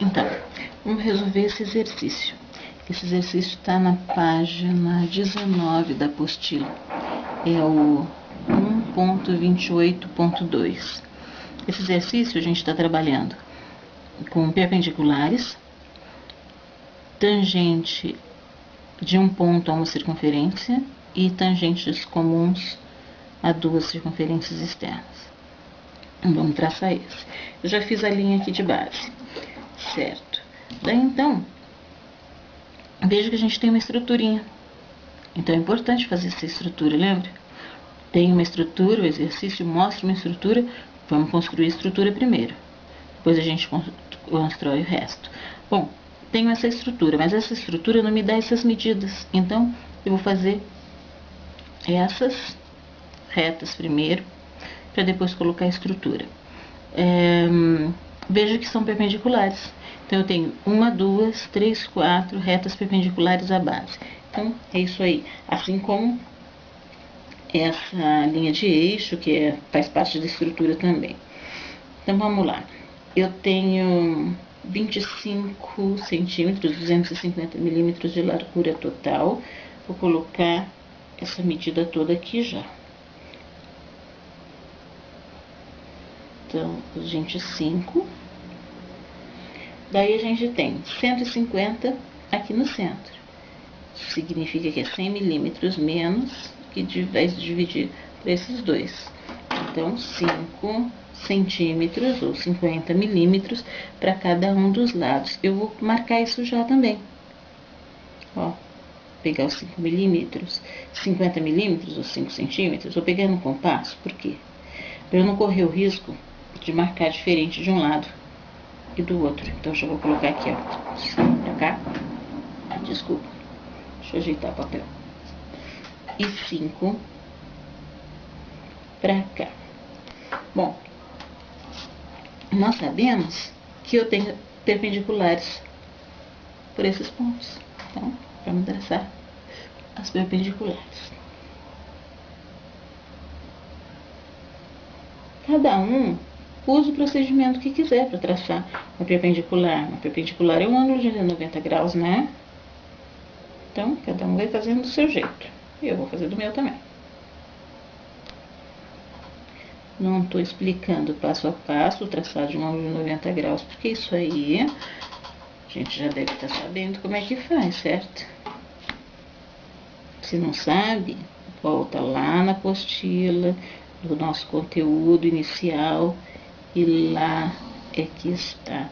Então, vamos resolver esse exercício. Esse exercício está na página 19 da apostila. É o 1.28.2. Esse exercício a gente está trabalhando com perpendiculares, tangente de um ponto a uma circunferência e tangentes comuns a duas circunferências externas. Vamos traçar esse. Eu já fiz a linha aqui de base, certo? Daí então, veja que a gente tem uma estruturinha. Então é importante fazer essa estrutura, lembra? Tem uma estrutura, o exercício mostra uma estrutura, vamos construir a estrutura primeiro. Depois a gente constrói o resto. Bom, tenho essa estrutura, mas essa estrutura não me dá essas medidas. Então, eu vou fazer essas retas primeiro, para depois colocar a estrutura. Veja que são perpendiculares. Então, eu tenho 1, 2, 3, 4 retas perpendiculares à base. Então, é isso aí. Assim como essa linha de eixo, que faz parte da estrutura também. Então, vamos lá. Eu tenho 25 centímetros, 250 milímetros de largura total. Vou colocar essa medida toda aqui já. Então, os 25. Daí a gente tem 150 aqui no centro. Isso significa que é 100 milímetros menos, que vai dividir para esses dois. Então, 5 centímetros ou 50 milímetros para cada um dos lados. Eu vou marcar isso já também. Ó, pegar os 5 milímetros, 50 milímetros ou 5 centímetros, vou pegar no compasso, por quê? Para eu não correr o risco de marcar diferente de um lado e do outro. Então, já vou colocar aqui, ó, pra cá. Desculpa, deixa eu ajeitar o papel. E 5 pra cá. Bom, nós sabemos que eu tenho perpendiculares por esses pontos. Então, vamos traçar as perpendiculares. Cada um usa o procedimento que quiser para traçar uma perpendicular. Uma perpendicular é um ângulo de 90 graus, né? Então, cada um vai fazendo do seu jeito. E eu vou fazer do meu também. Não estou explicando passo a passo o traçado de um ângulo de 90 graus, porque isso aí a gente já deve estar sabendo como é que faz, certo? Se não sabe, volta lá na apostila do nosso conteúdo inicial e lá é que está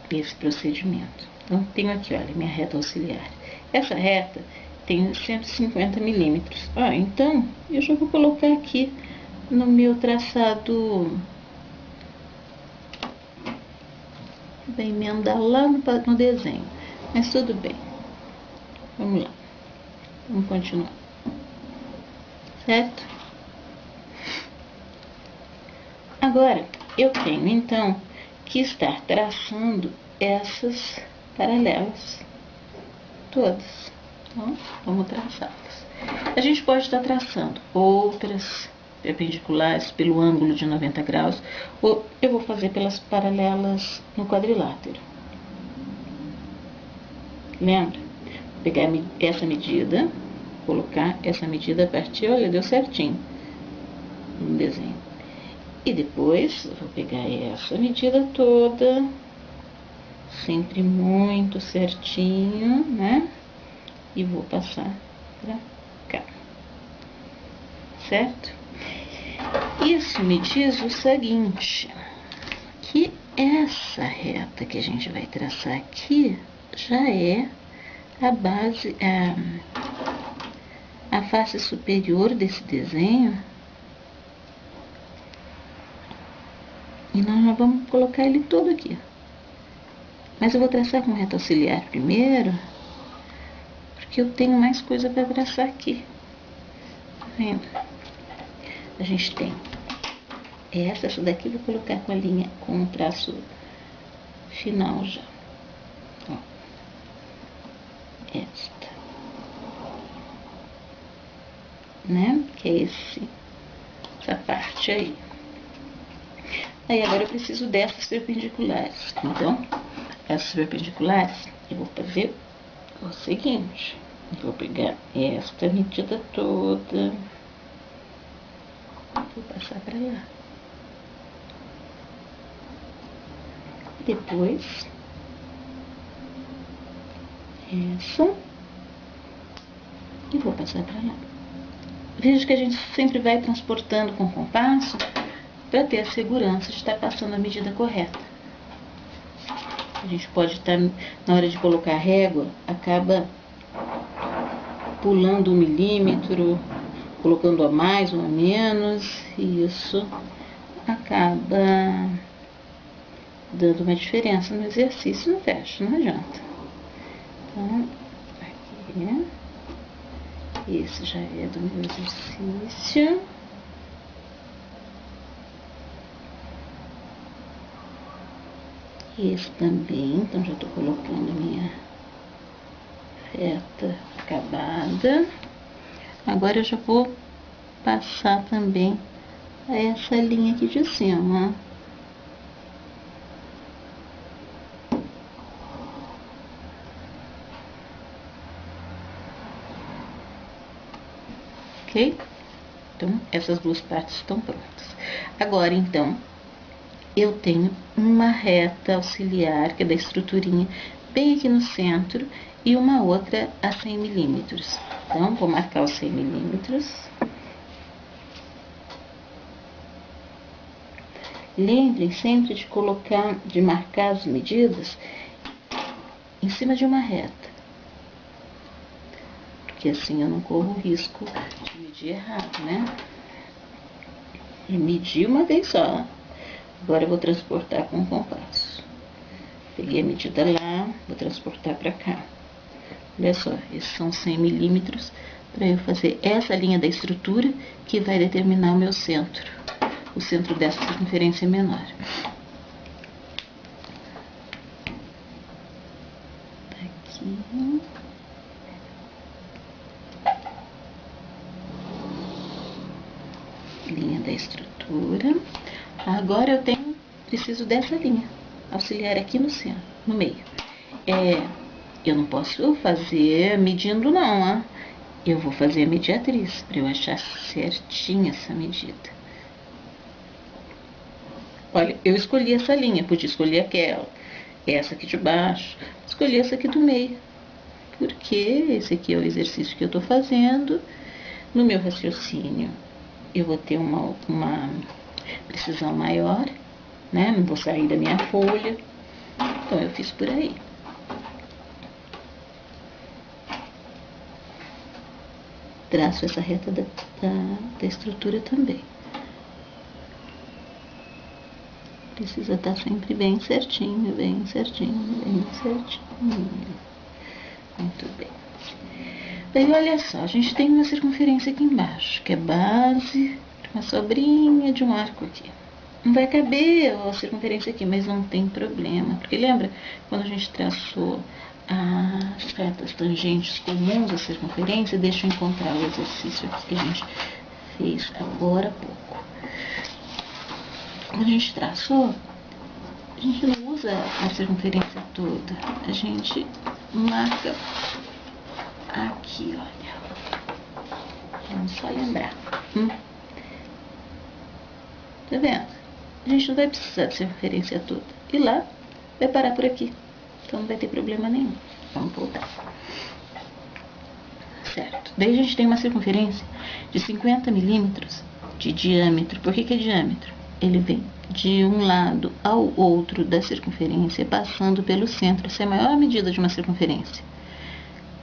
esse procedimento. Então, tenho aqui, olha, minha reta auxiliar. Essa reta tem 150 milímetros. Então, eu já vou colocar aqui no meu traçado, vai emendar lá no desenho, mas tudo bem. Vamos lá, vamos continuar, certo? Agora, eu tenho então que estar traçando essas paralelas todas. Então, vamos traçá-las. A gente pode estar traçando outras perpendiculares pelo ângulo de 90 graus, ou eu vou fazer pelas paralelas no quadrilátero. Lembra? Vou pegar essa medida, colocar essa medida a partir, olha, deu certinho no desenho. E depois eu vou pegar essa medida toda, sempre muito certinho, né? E vou passar pra cá, certo? Isso me diz o seguinte, que essa reta que a gente vai traçar aqui já é a base, a face superior desse desenho. E nós já vamos colocar ele todo aqui. Mas eu vou traçar com reta auxiliar primeiro, porque eu tenho mais coisa para traçar aqui. Tá vendo? A gente tem essa daqui, vou colocar com a linha, com o traço final já. Ó, esta, né? Que é essa parte aí. Aí agora eu preciso dessas perpendiculares. Então, essas perpendiculares, eu vou fazer o seguinte: vou pegar esta medida toda, vou passar para lá. Depois, essa, e vou passar para lá. Veja que a gente sempre vai transportando com compasso para ter a segurança de estar passando a medida correta. A gente pode estar, na hora de colocar a régua, acaba pulando 1 milímetro, colocando a mais ou a menos, e isso acaba dando uma diferença no exercício no teste, não adianta. Então, aqui, esse já é do meu exercício. Esse também, então já estou colocando minha reta acabada. Agora eu já vou passar também essa linha aqui de cima. Ok? Então, essas duas partes estão prontas. Agora, então, eu tenho uma reta auxiliar, que é da estruturinha, bem aqui no centro, e uma outra a 100 milímetros. Então, vou marcar os 100 milímetros. Lembrem sempre de colocar, de marcar as medidas em cima de uma reta, porque assim eu não corro o risco de medir errado, né? E medir uma vez só. Agora eu vou transportar com o compasso. Peguei a medida lá, vou transportar para cá. Olha só, esses são 100 milímetros para eu fazer essa linha da estrutura que vai determinar o meu centro. O centro dessa circunferência menor. Aqui. Linha da estrutura. Agora eu preciso dessa linha auxiliar aqui no centro, no meio. Eu não posso fazer medindo não, eu vou fazer a mediatriz para eu achar certinha essa medida. Olha, eu escolhi essa linha, podia escolher aquela, essa aqui de baixo, escolhi essa aqui do meio, porque esse aqui é o exercício que eu estou fazendo. No meu raciocínio, eu vou ter uma precisão maior, né? Não vou sair da minha folha, então eu fiz por aí. Traço essa reta da estrutura também. Precisa estar sempre bem certinho, bem certinho, bem certinho. Muito bem. Daí, olha só, a gente tem uma circunferência aqui embaixo, que é base, uma sobrinha de um arco aqui. Não vai caber a circunferência aqui, mas não tem problema. Porque lembra quando a gente traçou as retas tangentes comuns à circunferência? Deixa eu encontrar o exercício aqui que a gente fez agora há pouco. Quando a gente traçou, a gente não usa a circunferência toda. A gente marca aqui, olha. Vamos só lembrar. Tá vendo? A gente não vai precisar de circunferência toda. E lá vai parar por aqui. Então não vai ter problema nenhum. Vamos voltar. Certo. Daí a gente tem uma circunferência de 50 milímetros de diâmetro. Por que é diâmetro? Ele vem de um lado ao outro da circunferência, passando pelo centro. Essa é a maior medida de uma circunferência.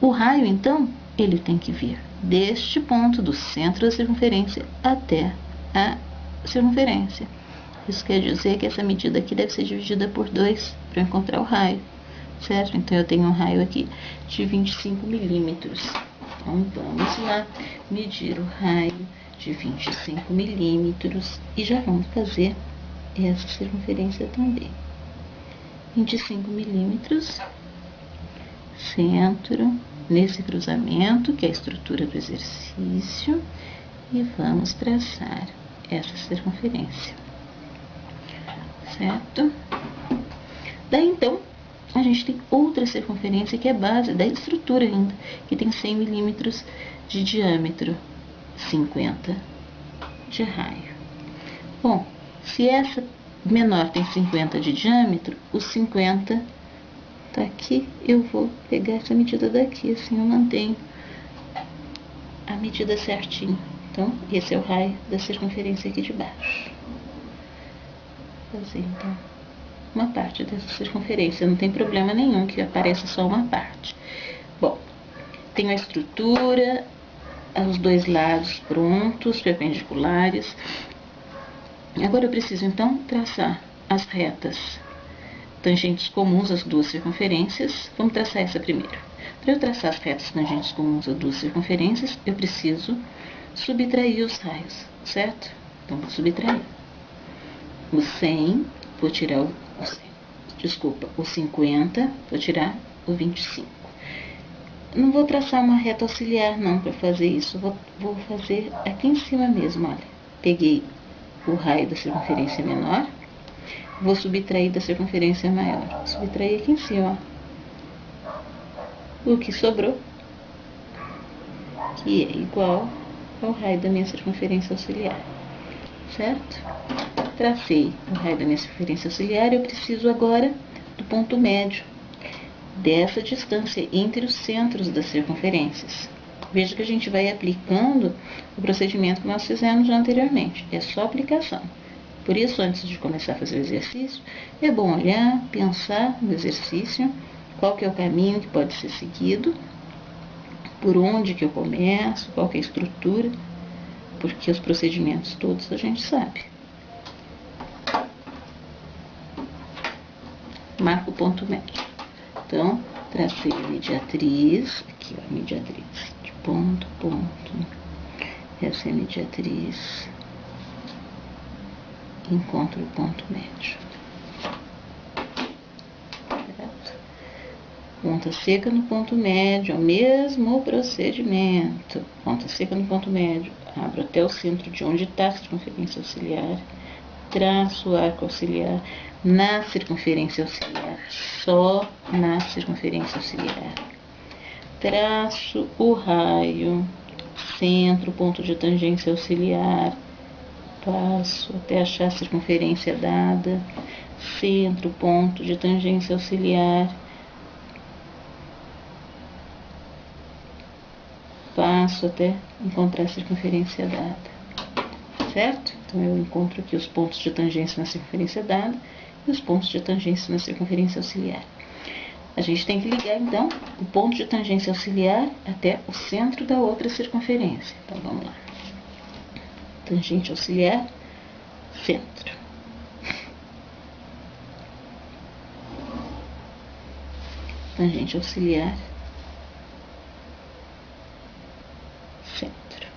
O raio, então, ele tem que vir deste ponto, do centro da circunferência, até a circunferência. Isso quer dizer que essa medida aqui deve ser dividida por 2 para eu encontrar o raio, certo? Então, eu tenho um raio aqui de 25 milímetros. Então, vamos lá medir o raio de 25 milímetros e já vamos fazer essa circunferência também. 25 milímetros, centro, nesse cruzamento, que é a estrutura do exercício, e vamos traçar essa circunferência, certo? Daí, então, a gente tem outra circunferência que é base da estrutura ainda, que tem 100 milímetros de diâmetro, 50 de raio. Bom, se essa menor tem 50 de diâmetro, o 50 tá aqui, eu vou pegar essa medida daqui, assim eu mantenho a medida certinho. Então, esse é o raio da circunferência aqui de baixo. Vou fazer, então, uma parte dessa circunferência. Não tem problema nenhum que apareça só uma parte. Bom, tenho a estrutura, os dois lados prontos, perpendiculares. Agora eu preciso, então, traçar as retas tangentes comuns às duas circunferências. Vamos traçar essa primeiro. Para eu traçar as retas tangentes comuns às duas circunferências, eu preciso subtrair os raios, certo? Então, vou subtrair. O 100, vou tirar o 50, vou tirar o 25. Não vou traçar uma reta auxiliar, não, para fazer isso. Vou fazer aqui em cima mesmo, olha. Peguei o raio da circunferência menor, vou subtrair da circunferência maior. Subtrair aqui em cima, ó. O que sobrou, que é igual ao raio da minha circunferência auxiliar, certo? Tracei o raio da minha circunferência auxiliar, eu preciso agora do ponto médio dessa distância entre os centros das circunferências. Veja que a gente vai aplicando o procedimento que nós fizemos já anteriormente, é só aplicação. Por isso, antes de começar a fazer o exercício, é bom olhar, pensar no exercício, qual que é o caminho que pode ser seguido, por onde que eu começo, qual que é a estrutura, porque os procedimentos todos a gente sabe. Marco o ponto médio. Então, tracei a mediatriz, aqui ó, a mediatriz, de ponto, ponto. Essa é a mediatriz. Encontro o ponto médio. Certo? Ponta seca no ponto médio, é o mesmo procedimento. Ponta seca no ponto médio, abro até o centro de onde está a circunferência auxiliar, traço o arco auxiliar na circunferência auxiliar, só na circunferência auxiliar. Traço o raio, centro, ponto de tangência auxiliar, passo até achar a circunferência dada, centro, ponto de tangência auxiliar, passo até encontrar a circunferência dada, certo? Então, eu encontro aqui os pontos de tangência na circunferência dada e os pontos de tangência na circunferência auxiliar. A gente tem que ligar, então, o ponto de tangência auxiliar até o centro da outra circunferência. Então, vamos lá. Tangente auxiliar, centro. Tangente auxiliar, centro.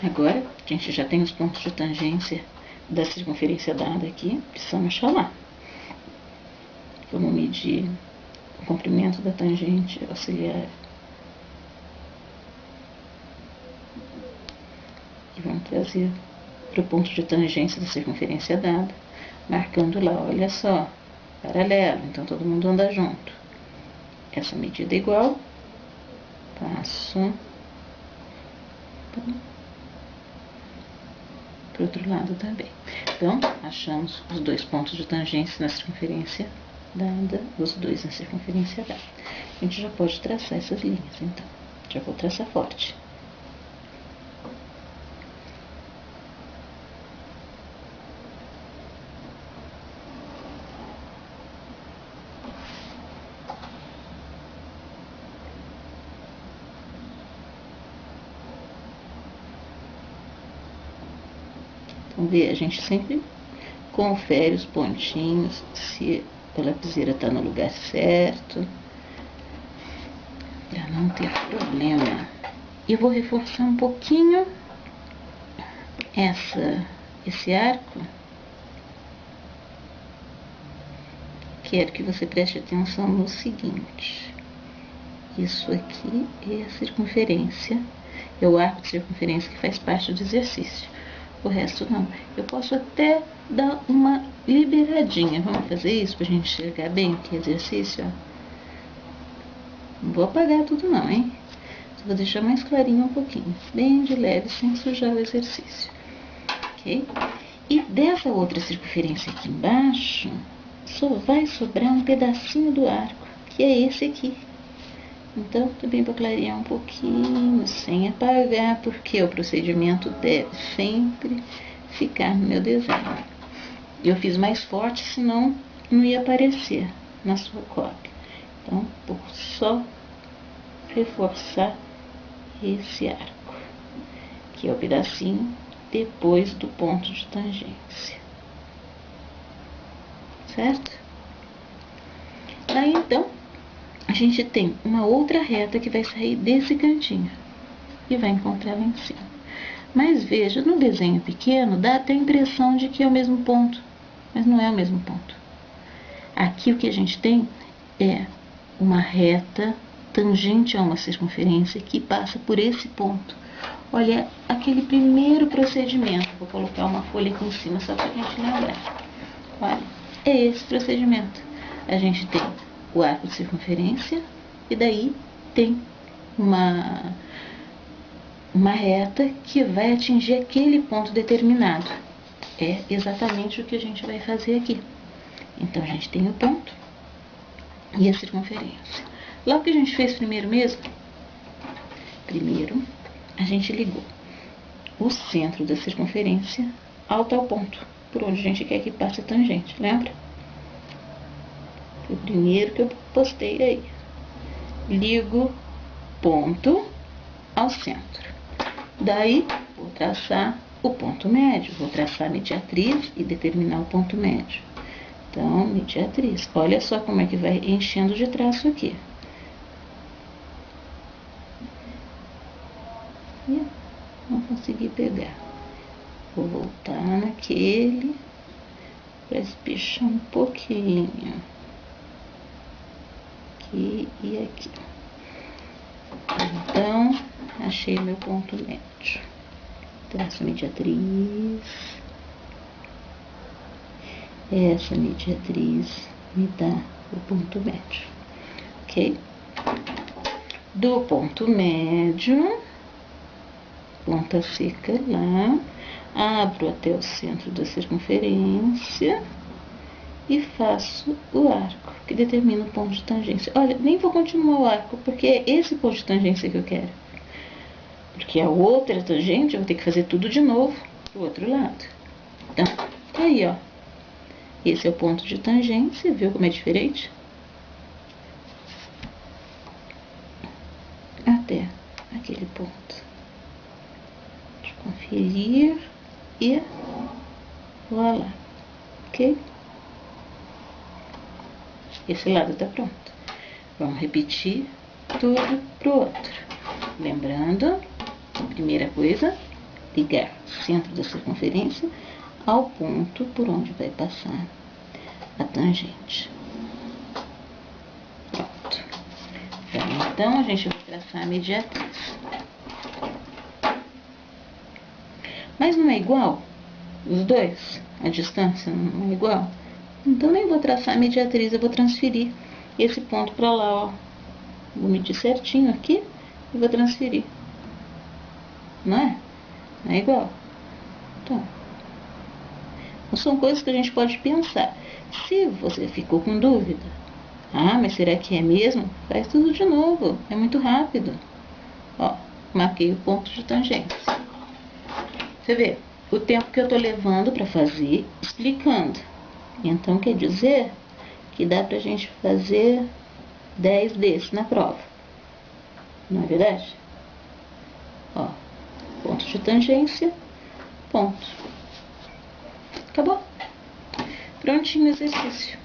Agora, a gente já tem os pontos de tangência da circunferência dada aqui, precisamos achar lá. Vamos medir o comprimento da tangente auxiliar. E vamos trazer para o ponto de tangência da circunferência dada, marcando lá, olha só, paralelo, então todo mundo anda junto. Essa medida é igual, passo para o outro lado também. Então, achamos os dois pontos de tangência na circunferência dada, os dois na circunferência dada. A gente já pode traçar essas linhas, então. Já vou traçar forte. Então, vê, a gente sempre confere os pontinhos, se a lapiseira está no lugar certo, para não ter problema. E vou reforçar um pouquinho esse arco. Quero que você preste atenção no seguinte: isso aqui é a circunferência É o arco de circunferência que faz parte do exercício. O resto não. Eu posso até dar uma liberadinha. Vamos fazer isso pra gente enxergar bem o que é exercício, ó. Não vou apagar tudo não, hein? Só vou deixar mais clarinho um pouquinho. Bem de leve, sem sujar o exercício. Ok? E dessa outra circunferência aqui embaixo, só vai sobrar um pedacinho do arco, que é esse aqui. Então, também para clarear um pouquinho, sem apagar, porque o procedimento deve sempre ficar no meu desenho. Eu fiz mais forte, senão não ia aparecer na sua cópia. Então, vou só reforçar esse arco, que é o pedacinho depois do ponto de tangência. Certo? Aí, então, a gente tem uma outra reta que vai sair desse cantinho e vai encontrar lá em cima. Mas veja, no desenho pequeno dá até a impressão de que é o mesmo ponto, mas não é o mesmo ponto. Aqui o que a gente tem é uma reta tangente a uma circunferência que passa por esse ponto. Olha, aquele primeiro procedimento, vou colocar uma folha aqui em cima só para a gente lembrar. Olha, é esse procedimento. A gente tem o arco de circunferência e daí tem uma reta que vai atingir aquele ponto determinado. É exatamente o que a gente vai fazer aqui. Então, a gente tem o ponto e a circunferência. Lá o que a gente fez primeiro mesmo? Primeiro, a gente ligou o centro da circunferência ao tal ponto, por onde a gente quer que passe a tangente, lembra? Foi o primeiro que eu postei aí. Ligo ponto ao centro. Daí, vou traçar o ponto médio, vou traçar a mediatriz e determinar o ponto médio. Então, mediatriz. Olha só como é que vai enchendo de traço aqui. E não consegui pegar. Vou voltar naquele para espichar um pouquinho. Aqui e aqui. Então, achei meu ponto médio. Traço a mediatriz. Essa mediatriz me dá o ponto médio. Ok? Do ponto médio, ponta seca lá, abro até o centro da circunferência e faço o arco, que determina o ponto de tangência. Olha, nem vou continuar o arco, porque é esse ponto de tangência que eu quero. Porque a outra tangente eu vou ter que fazer tudo de novo pro outro lado. Então, aí, ó. Esse é o ponto de tangência, viu como é diferente? Até aquele ponto. Deixa eu conferir e voilá. Ok? Esse lado tá pronto. Vamos repetir tudo pro outro. Lembrando, primeira coisa, ligar o centro da circunferência ao ponto por onde vai passar a tangente. Pronto. Então, a gente vai traçar a mediatriz. Mas não é igual? Os dois? A distância não é igual? Então, nem vou traçar a mediatriz, eu vou transferir esse ponto para lá, ó. Vou medir certinho aqui e vou transferir. Não é? Não é igual? Então, são coisas que a gente pode pensar. Se você ficou com dúvida, mas será que é mesmo? Faz tudo de novo, é muito rápido. Ó, marquei o ponto de tangência. Você vê o tempo que eu tô levando para fazer, explicando. Então, quer dizer que dá pra gente fazer 10 desses na prova. Não é verdade? Ó, ponto de tangência, ponto. Acabou. Prontinho o exercício.